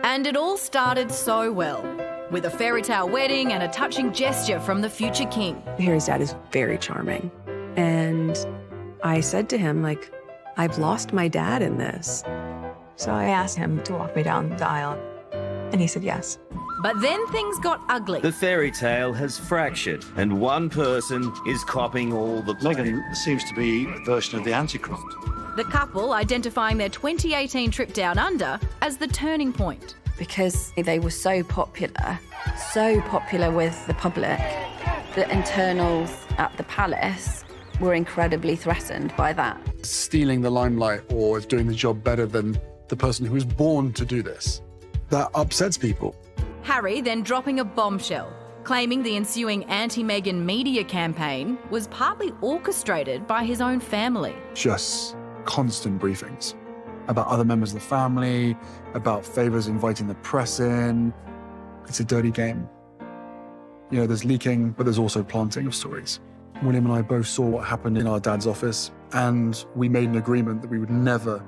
And it all started so well, with a fairy tale wedding and a touching gesture from the future king. Harry's dad is very charming. And I said to him, like, I've lost my dad in this. So I asked him to walk me down the aisle, and he said yes. But then things got ugly. The fairy tale has fractured, and one person is copping all the blame. Meghan seems to be a version of the Antichrist. The couple identifying their 2018 trip down under as the turning point. Because they were so popular with the public, the internals at the palace were incredibly threatened by that. Stealing the limelight or doing the job better than the person who was born to do this. That upsets people. Harry then dropping a bombshell, claiming the ensuing anti-Meghan media campaign was partly orchestrated by his own family. Just constant briefings about other members of the family, about favours inviting the press in. It's a dirty game. You know, there's leaking, but there's also planting of stories. William and I both saw what happened in our dad's office, and we made an agreement that we would never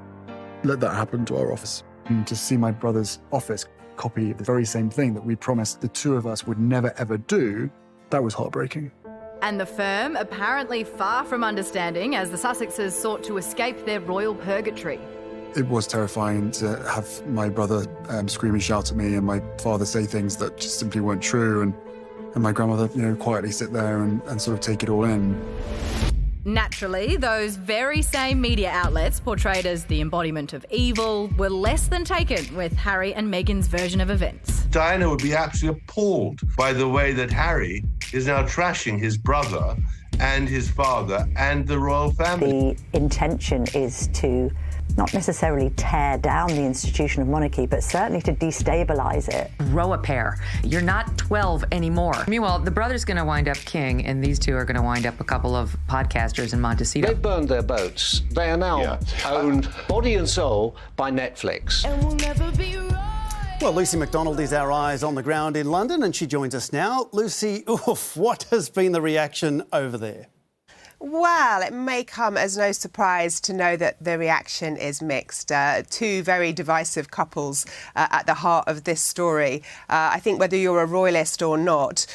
let that happen to our office. And to see my brother's office copy the very same thing that we promised the two of us would never, ever do, that was heartbreaking. And the firm apparently far from understanding as the Sussexes sought to escape their royal purgatory. It was terrifying to have my brother scream and shout at me, and my father say things that just simply weren't true, and my grandmother, you know, quietly sit there and sort of take it all in. Naturally, those very same media outlets portrayed as the embodiment of evil were less than taken with Harry and Meghan's version of events. Diana would be absolutely appalled by the way that Harry is now trashing his brother and his father and the royal family. The intention is to not necessarily tear down the institution of monarchy, but certainly to destabilise it. Grow a pair. You're not 12 anymore. Meanwhile, the brother's going to wind up king, and these two are going to wind up a couple of podcasters in Montecito. They've burned their boats. They are now owned body and soul by Netflix. And we'll never be right. Well, Lucy McDonald is our eyes on the ground in London, and she joins us now. Lucy, what has been the reaction over there? Well, it may come as no surprise to know that the reaction is mixed. Two very divisive couples at the heart of this story. I think whether you're a royalist or not,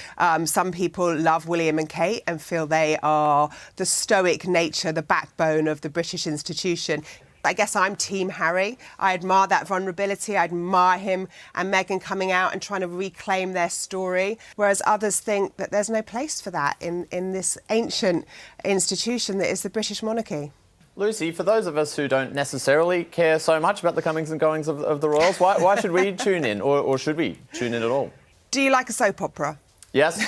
some people love William and Kate and feel they are the stoic nature, the backbone of the British institution. I guess I'm Team Harry. I admire that vulnerability. I admire him and Meghan coming out and trying to reclaim their story, whereas others think that there's no place for that in this ancient institution that is the British monarchy. Lucy, for those of us who don't necessarily care so much about the comings and goings of the royals, why should we tune in, or should we tune in at all? Do you like a soap opera? Yes.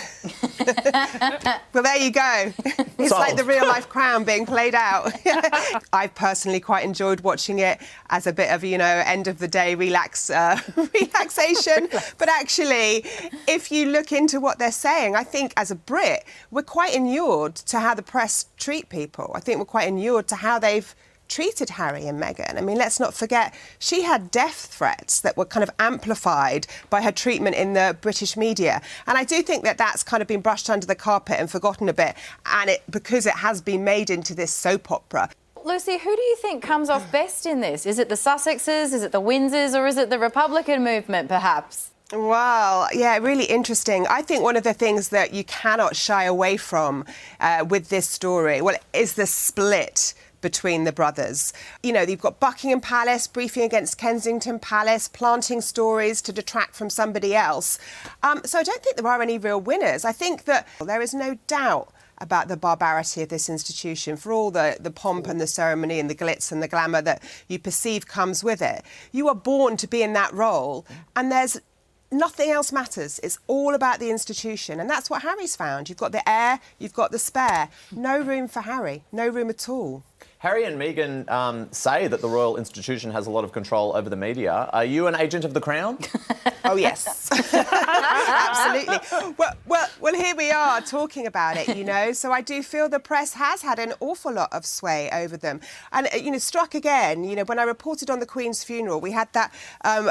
Well, there you go. It's like the real-life Crown being played out. I've personally quite enjoyed watching it as a bit of, you know, end-of-the-day relaxation. But actually, if you look into what they're saying, I think as a Brit, we're quite inured to how the press treat people. I think we're quite inured to how they've treated Harry and Meghan. I mean, let's not forget, she had death threats that were kind of amplified by her treatment in the British media. And I do think that that's kind of been brushed under the carpet and forgotten a bit, and because it has been made into this soap opera. Lucy, who do you think comes off best in this? Is it the Sussexes, is it the Windsors, or is it the Republican movement, perhaps? Well, yeah, really interesting. I think one of the things that you cannot shy away from with this story, well, is the split between the brothers. You know, you've got Buckingham Palace briefing against Kensington Palace, planting stories to detract from somebody else. So I don't think there are any real winners. I think that there is no doubt about the barbarity of this institution, for all the pomp and the ceremony and the glitz and the glamour that you perceive comes with it. You are born to be in that role, and there's nothing else matters. It's all about the institution, and that's what Harry's found. You've got the heir, you've got the spare. No room for Harry, no room at all. Harry and Meghan say that the royal institution has a lot of control over the media. Are you an agent of the Crown? Oh, yes. Absolutely. Well, here we are talking about it, you know. So I do feel the press has had an awful lot of sway over them. And, you know, struck again, you know, when I reported on the Queen's funeral, we had that, the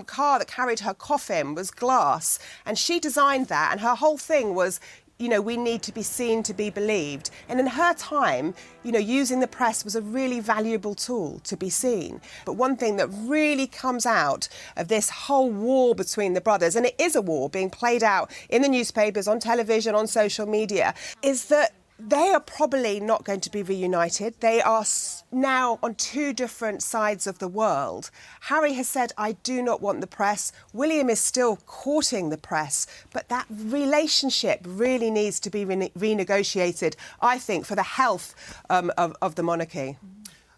car that carried her coffin was glass. And she designed that, and her whole thing was, you know, we need to be seen to be believed. And in her time, you know, using the press was a really valuable tool to be seen. But one thing that really comes out of this whole war between the brothers, and it is a war being played out in the newspapers, on television, on social media, is that they are probably not going to be reunited. They are now on two different sides of the world. Harry has said, I do not want the press. William is still courting the press, but that relationship really needs to be renegotiated, I think, for the health of the monarchy.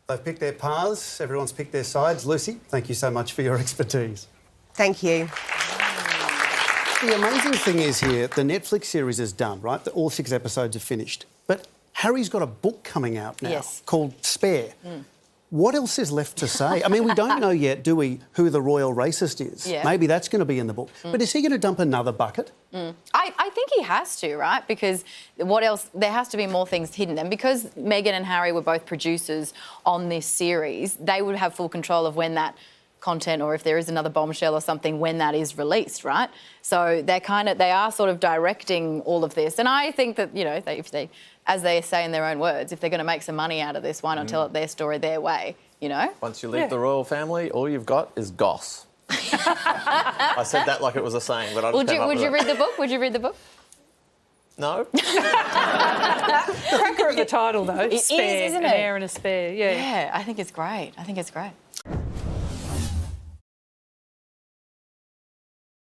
They've picked their paths, everyone's picked their sides. Lucy, thank you so much for your expertise. Thank you. The amazing thing is here, the Netflix series is done, right? All 6 episodes are finished. But Harry's got a book coming out now called Spare. What else is left to say? I mean, we don't know yet, do we, who the royal racist is? Yeah. Maybe that's going to be in the book. But is he going to dump another bucket? I think he has to, right? Because what else? There has to be more things hidden. And because Meghan and Harry were both producers on this series, they would have full control of when that content, or if there is another bombshell or something, when that is released, right? So they are sort of directing all of this. And I think that, you know, if they, as they say in their own words, if they're going to make some money out of this, why not tell it their story their way, you know? Once you leave the royal family, all you've got is goss. I said that like it was a saying, but I just Would you read the book? Would you read the book? No. Cracker of the title, though. It Spare, is, isn't an it? heir and a spare, yeah. Yeah, I think it's great. I think it's great.